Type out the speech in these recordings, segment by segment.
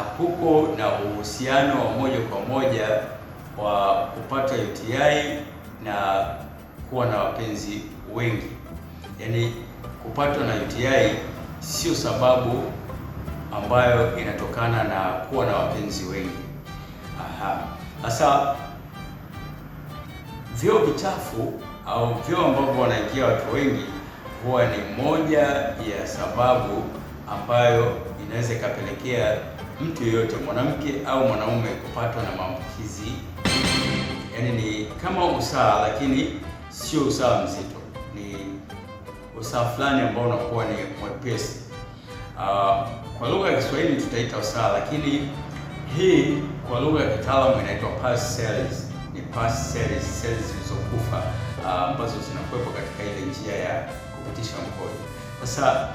hakuko na uhusiano wa moja kwa moja wa kupata UTI na kuwa na wapenzi wengi. Yaani kupatwa na UTI sio sababu ambayo inatokana na kuwa na wapenzi wengi. Sasa vyoo vichafu au vyoo ambavyo wanaingia watu wengi huwa ni moja ya sababu ambayo inaweza ikapelekea mtu yeyote, mwanamke au mwanaume, kupatwa na maambukizi. Yaani ni kama usaha, lakini sio usaha mzito, ni usaha fulani ambao unakuwa ni mwepesi. Kwa lugha ya Kiswahili tutaita usaha, lakini hii kwa lugha ya kitaalamu inaitwa pus cells. Ni pus cells, cells zilizokufa ambazo zinakuwepo katika ile njia ya kupitisha mkojo. Sasa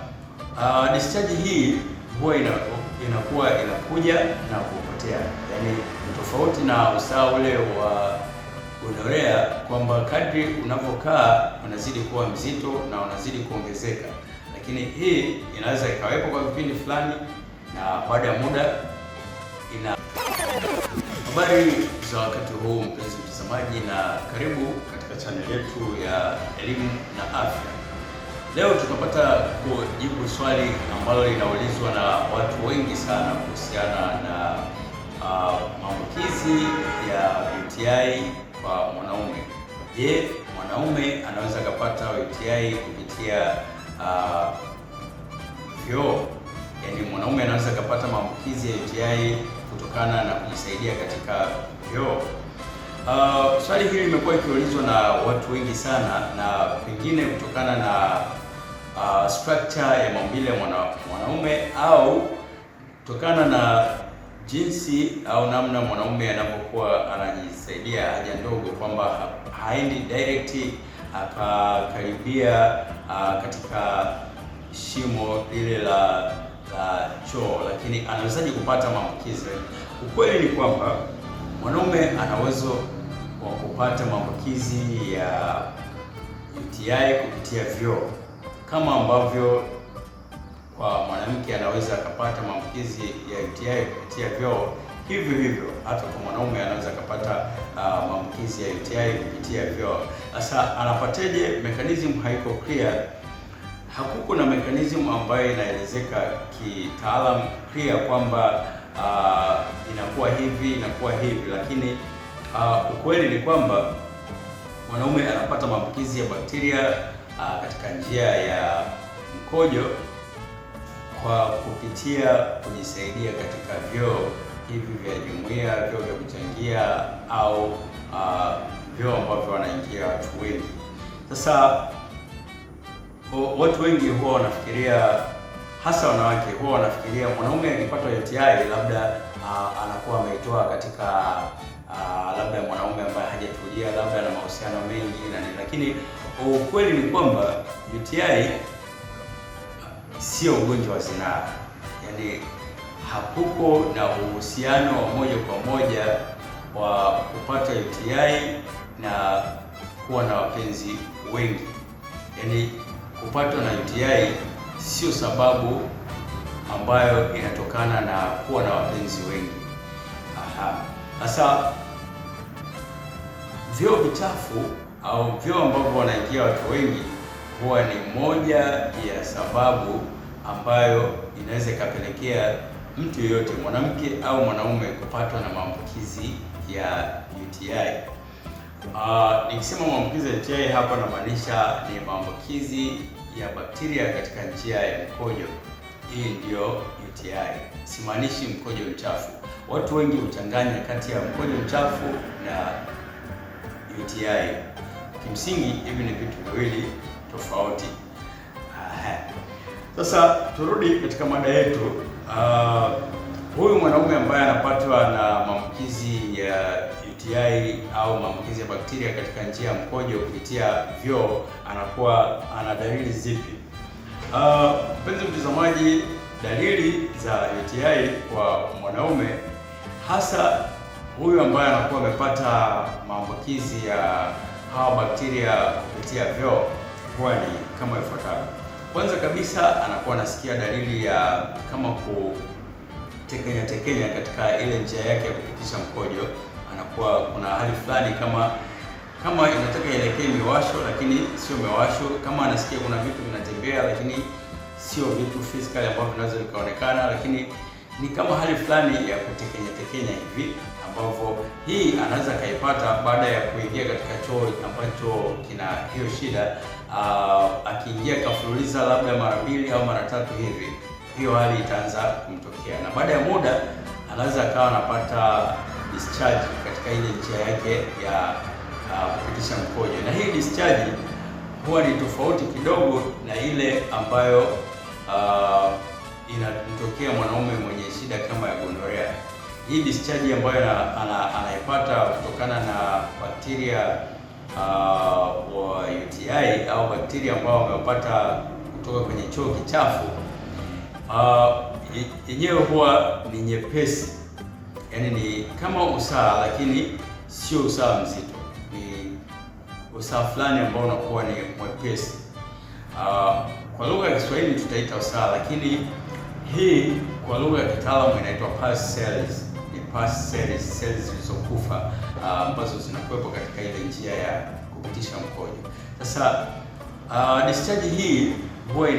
discharge hii huwa inakuwa inakuja na kupotea. Yaani tofauti na usaha ule wa gonorea, kwamba kadri unavyokaa unazidi kuwa mzito na unazidi kuongezeka, lakini hii inaweza ikawepo kwa vipindi fulani na baada ya muda ina. Habari za wakati huu, mpenzi mtazamaji, na karibu katika channel yetu ya elimu na afya. Leo tutapata kujibu swali ambalo linaulizwa na watu wengi sana kuhusiana na maambukizi ya UTI kwa mwanaume. Je, mwanaume anaweza kupata UTI kupitia vyoo? Yaani mwanaume anaweza kupata maambukizi ya UTI kutokana na kujisaidia katika vyoo? Swali hili limekuwa ikiulizwa na watu wengi sana, na pengine kutokana na structure ya maumbile ya mwanaume au kutokana na jinsi au namna mwanaume anapokuwa anajisaidia haja ndogo, kwamba haendi direct akakaribia katika shimo lile la choo, lakini anawezaje kupata maambukizi? Ukweli ni kwamba mwanaume ana uwezo wa kupata maambukizi ya UTI kupitia vyoo, kama ambavyo kwa mwanamke anaweza akapata maambukizi ya UTI kupitia vyoo. Hivyo hivyo hata kwa mwanaume anaweza akapata maambukizi ya UTI kupitia vyoo. Sasa anapateje? Mechanism haiko clear. Hakuko na mechanism ambayo inaelezeka kitaalamu clear kwamba inakuwa hivi, lakini ukweli ni kwamba mwanaume anapata maambukizi ya bakteria katika njia ya mkojo kwa kupitia kujisaidia katika vyoo hivi vya jumuiya, vyoo vya kuchangia au vyoo ambavyo wanaingia watu wengi. Sasa watu wengi huwa wanafikiria, hasa wanawake, huwa wanafikiria mwanaume akipata UTI labda anakuwa ameitoa katika labda mwanaume ambaye hajatulia, labda ana mahusiano mengi na nini, lakini ukweli ni kwamba UTI sio ugonjwa wa zinaa. Yaani hakuko na uhusiano wa moja kwa moja wa kupata UTI na kuwa na wapenzi wengi. Yaani kupatwa na UTI sio sababu ambayo inatokana na kuwa na wapenzi wengi. Sasa vyoo vichafu au vyoo ambavyo wanaingia watu wengi huwa ni moja ya sababu ambayo inaweza ikapelekea mtu yeyote, mwanamke au mwanaume, kupatwa na maambukizi ya UTI. Nikisema maambukizi ya UTI hapa namaanisha ni maambukizi ya bakteria katika njia ya mkojo. Hii ndio UTI, simaanishi mkojo mchafu. Watu wengi huchanganya kati ya mkojo mchafu na UTI. Kimsingi hivi ni vitu viwili tofauti. Sasa turudi katika mada yetu. Huyu mwanaume ambaye anapatwa na maambukizi ya UTI au maambukizi ya bakteria katika njia ya mkojo kupitia vyoo anakuwa ana dalili zipi? Mpenzi mtazamaji, dalili za UTI kwa mwanaume, hasa huyu ambaye anakuwa amepata maambukizi ya hawa bakteria kupitia vyoo, huwa ni kama ifuatavyo. Kwanza kabisa anakuwa anasikia dalili ya kama tekenya katika ile njia yake ya kupitisha mkojo, anakuwa kuna hali fulani kama inataka ielekee miwasho lakini sio miwasho, kama anasikia kuna vitu vinatembea lakini sio vitu physical ambavyo vinaweza vikaonekana, lakini ni kama hali fulani ya kutekenya hivi, ambavyo hii anaweza kaipata baada ya kuingia katika choo ambacho kina hiyo shida. Akiingia kafululiza labda mara 2 au mara 3 hivi, hiyo hali itaanza kumtokea, na baada ya muda anaweza akawa anapata discharge katika ile njia yake ya kupitisha mkojo. Na hii discharge huwa ni tofauti kidogo na ile ambayo inatokea mwanaume mwenye shida kama ya gonorrhea. Hii discharge ambayo anaipata kutokana na bakteria wa UTI au bakteria ambao wamepata kutoka kwenye choo kichafu, yenyewe huwa ni nyepesi, yaani ni kama usaha lakini sio usaha mzito, ni usaha fulani ambao unakuwa ni mwepesi. Kwa lugha ya Kiswahili tutaita usaha, lakini hii kwa lugha ya kitaalamu inaitwa pus cells. Ni pus cells, cells zilizokufa ambazo zinakuwepo katika ile njia ya kupitisha mkojo. Sasa discharge hii huwa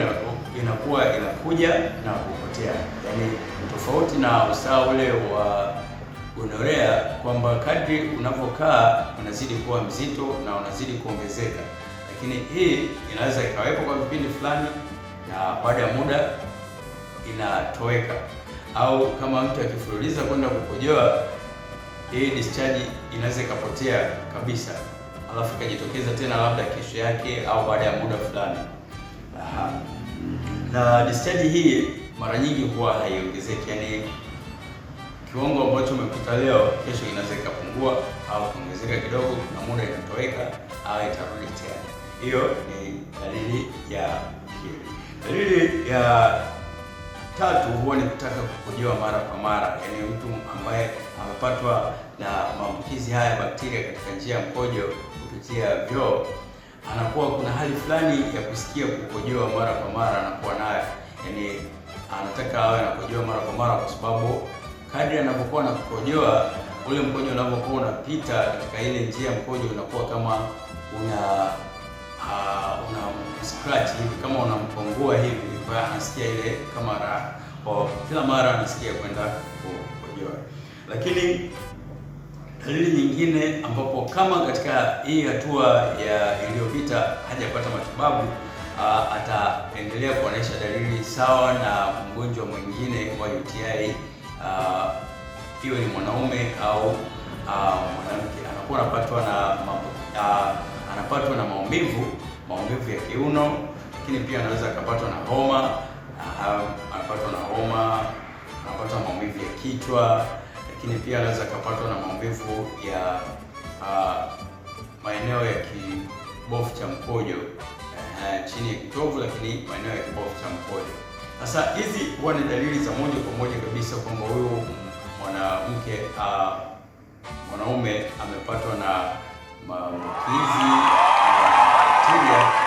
inakuwa inakuja na kupotea, yaani tofauti na usaha ule wa gonorrhea, kwamba kadri unavyokaa unazidi kuwa mzito na unazidi kuongezeka, lakini hii inaweza ikawepo kwa vipindi fulani na baada ya muda inatoweka, au kama mtu akifululiza kwenda kukojoa, hii discharge inaweza ikapotea kabisa, alafu ikajitokeza tena labda kesho yake au baada ya muda fulani. Na discharge hii mara nyingi huwa haiongezeki, yaani kiwango ambacho umekuta leo, kesho inaweza ikapungua au kuongezeka kidogo, na muda inatoweka au itarudi tena. Hiyo ni dalili ya pili. Dalili ya tatu huwa ni kutaka kukojoa mara kwa mara, yaani mtu ambaye amepatwa na maambukizi haya bakteria katika njia ya mkojo kupitia vyoo, anakuwa kuna hali fulani ya kusikia kukojoa mara kwa mara, anakuwa nayo, yaani anataka awe anakojoa mara kwa mara, kwa sababu kadri anapokuwa anakojoa, ule mkojo unapokuwa unapita katika ile njia ya mkojo unakuwa kama una scratch hivi, kama unampongua hivi, kwa anasikia ile kama raha, kwa kila mara anasikia kwenda kukojoa. Lakini dalili nyingine ambapo kama katika hii hatua ya iliyopita hajapata matibabu, ataendelea kuonesha dalili sawa na mgonjwa mwingine wa UTI, iwe ni mwanaume au mwanamke, anakuwa anapatwa na maumivu ya kiuno, lakini pia anaweza akapatwa na homa, anapatwa maumivu ya kichwa, lakini pia anaweza akapatwa na maumivu ya maeneo ya kibofu cha mkojo, chini ya kitovu, lakini maeneo ya kibofu cha mkojo. Sasa hizi huwa ni dalili za moja kwa moja kabisa kwamba huyu mwanaume amepatwa na maambukizi ya bakteria